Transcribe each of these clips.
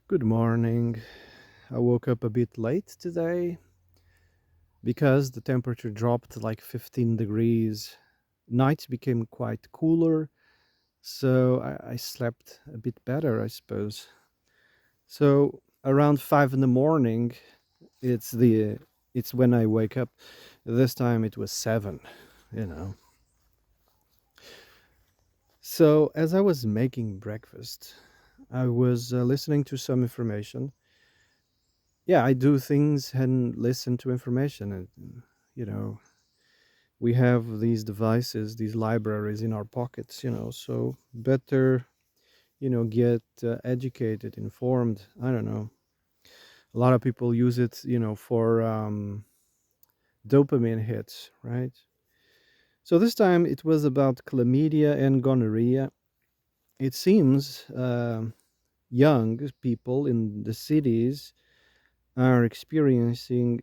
Good morning. I woke up a bit late today because the temperature dropped like 15 degrees. Nights became quite cooler, so I slept a bit better, I suppose. So around 5 in the morning, it's the it's when I wake up. This time it was 7, you know. So as I was making breakfast, I was listening to some information. Yeah, I do things and listen to information and you know we have these devices, these libraries in our pockets, so better, get educated, informed. I don't know. A lot of people use it, for dopamine hits, right? So this time it was about chlamydia and gonorrhea. It seems young people in the cities are experiencing,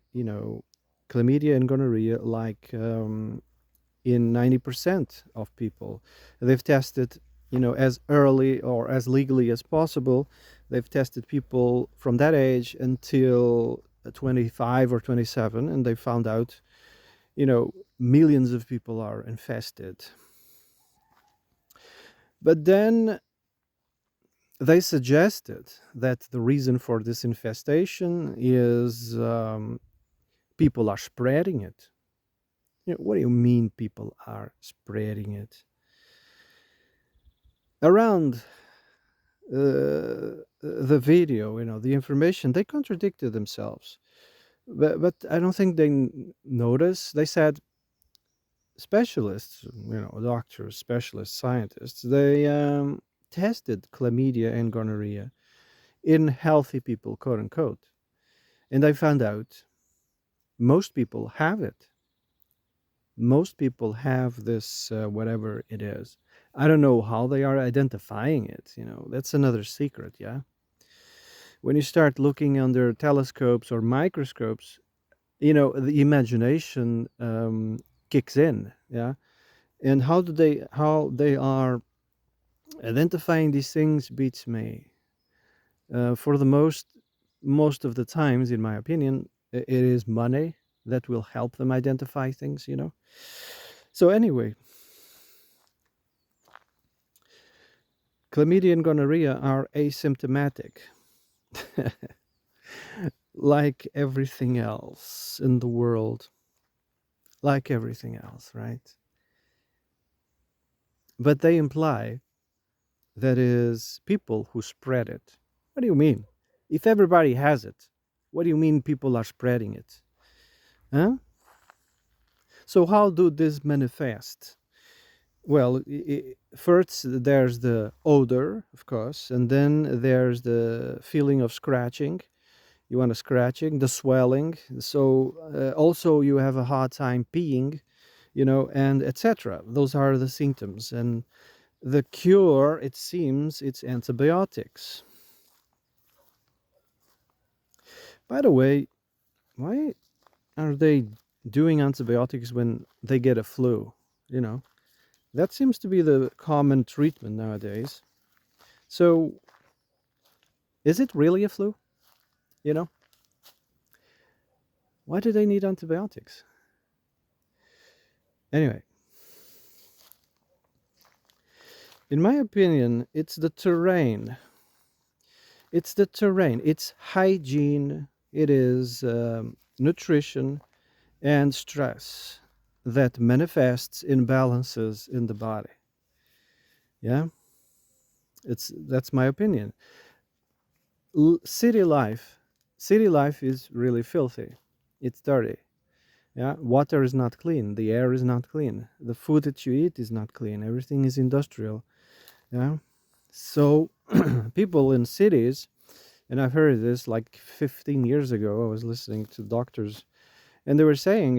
chlamydia and gonorrhea like in 90% of people. They've tested, as early or as legally as possible. They've tested people from that age until 25 or 27, and they found out, millions of people are infested. But then they suggested that the reason for this infestation is people are spreading it. What do you mean people are spreading it? Around the video, the information, they contradicted themselves. But I don't think they notice. They said specialists, doctors, specialists, scientists, they tested chlamydia and gonorrhea in healthy people, quote unquote. And I found out most people have it. Most people have this, whatever it is. I don't know how they are identifying it. That's another secret. Yeah. When you start looking under telescopes or microscopes, the imagination kicks in. Yeah. And how they are identifying these things beats me. For the most of the times, in my opinion, it is money that will help them identify things. So anyway, chlamydia and gonorrhea are asymptomatic, like everything else in the world, like everything else, right? But they imply that is people who spread it. What do you mean? If everybody has it, what do you mean people are spreading it? Huh? So how do this manifest? Well, first there's the odor, of course, and then there's the feeling of scratching. You want a scratching, the swelling. So also you have a hard time peeing, and etc. Those are the symptoms. And the cure, it seems, it's antibiotics. By the way, why are they doing antibiotics when they get a flu? You know, that seems to be the common treatment nowadays. So, is it really a flu? You know, why do they need antibiotics? Anyway, in my opinion, it's the terrain. It's the terrain. It's hygiene. It is nutrition and stress that manifests imbalances in the body. Yeah, that's my opinion. City life, city life is really filthy. It's dirty. Yeah, water is not clean. The air is not clean. The food that you eat is not clean. Everything is industrial. Yeah, so people in cities, and I've heard this like 15 years ago. I was listening to doctors, and they were saying,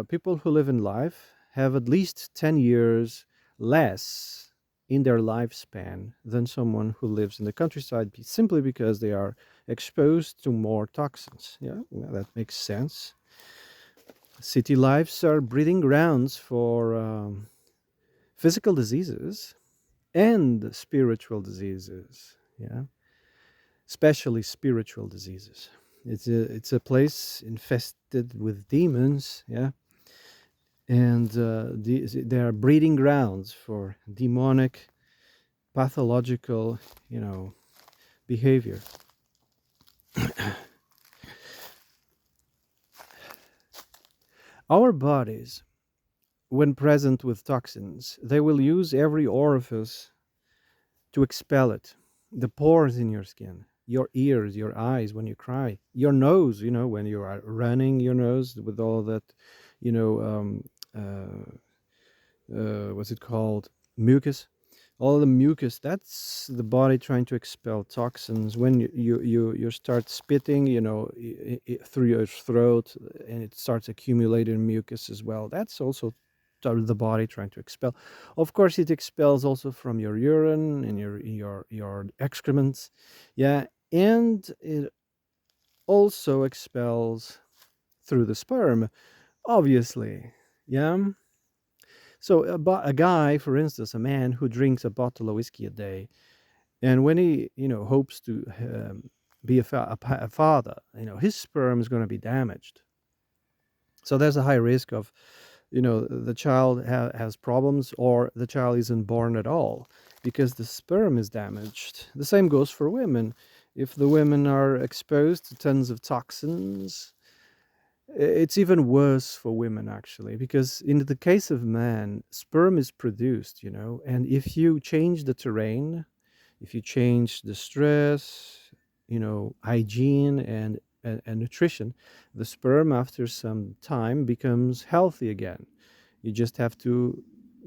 people who live in life have at least 10 years less in their lifespan than someone who lives in the countryside simply because they are exposed to more toxins. Yeah, well, that makes sense. City lives are breeding grounds for physical diseases and spiritual diseases. Yeah. especially spiritual diseases. It's a place infested with demons, yeah, and they are breeding grounds for demonic, pathological, you know, behavior. Our bodies, when present with toxins, they will use every orifice to expel it. The pores in your skin, your ears, your eyes when you cry, your nose, when you are running your nose with all that, you know, what's it called? Mucus. All the mucus, that's the body trying to expel toxins. When you start spitting, through your throat, and it starts accumulating mucus as well. That's also the body trying to expel. Of course, it expels also from your urine and your excrements, yeah, and it also expels through the sperm, obviously, yeah. So a guy, for instance, a man who drinks a bottle of whiskey a day, and when he, hopes to be a father, his sperm is going to be damaged. So there's a high risk of, the child has problems, or the child isn't born at all because the sperm is damaged. The same goes for women. If the women are exposed to tons of toxins, it's even worse for women, actually, because in the case of man, sperm is produced, and if you change the terrain, if you change the stress, hygiene and nutrition, the sperm after some time becomes healthy again. You just have to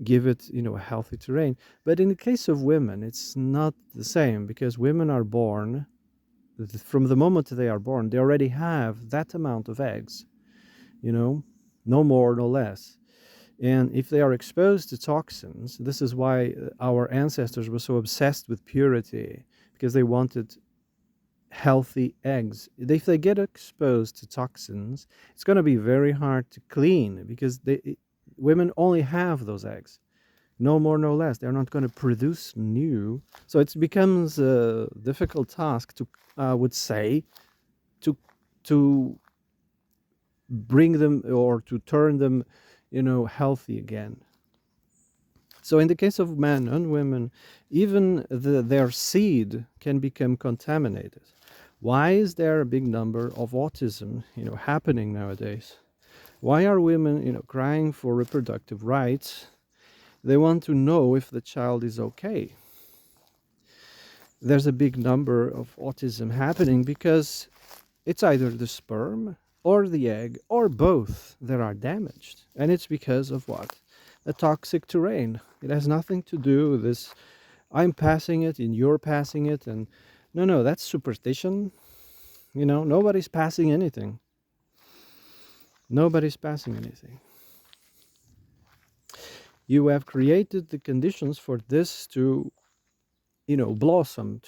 give it, a healthy terrain. But in the case of women, it's not the same, because women are born, from the moment they are born, they already have that amount of eggs, you know, no more, no less. And if they are exposed to toxins, this is why our ancestors were so obsessed with purity, because they wanted healthy eggs. If they get exposed to toxins, it's going to be very hard to clean, because women only have those eggs, no more, no less. They're not going to produce new. So it becomes a difficult task to, I would say, to to bring them, or to turn them, healthy again. So in the case of men and women, even their seed can become contaminated. Why is there a big number of autism, happening nowadays? Why are women, crying for reproductive rights? They want to know if the child is okay. There's a big number of autism happening because it's either the sperm or the egg or both that are damaged. And it's because of what? A toxic terrain. It has nothing to do with this. I'm passing it and you're passing it. And no, that's superstition. Nobody's passing anything. Nobody's passing anything. You have created the conditions for this to, blossom.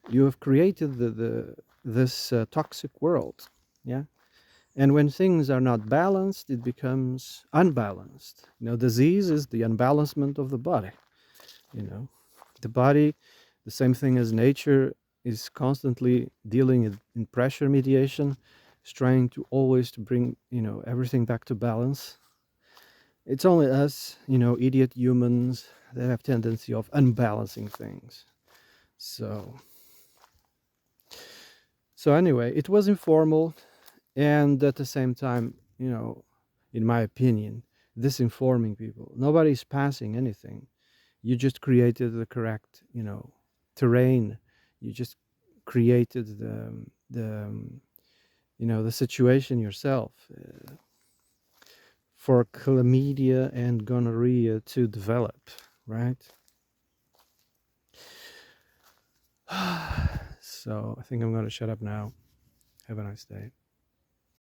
You have created this toxic world. Yeah. And when things are not balanced, it becomes unbalanced. Disease is the unbalancement of the body. The body, the same thing as nature, is constantly dealing in pressure mediation, is trying to always to bring, everything back to balance. It's only us, idiot humans, that have tendency of unbalancing things. So anyway, it was informal, and at the same time, in my opinion, disinforming people. Nobody's passing anything. You just created the correct, terrain. You just created the situation yourself, for chlamydia and gonorrhea to develop, right? So I think I'm going to shut up now. Have a nice day.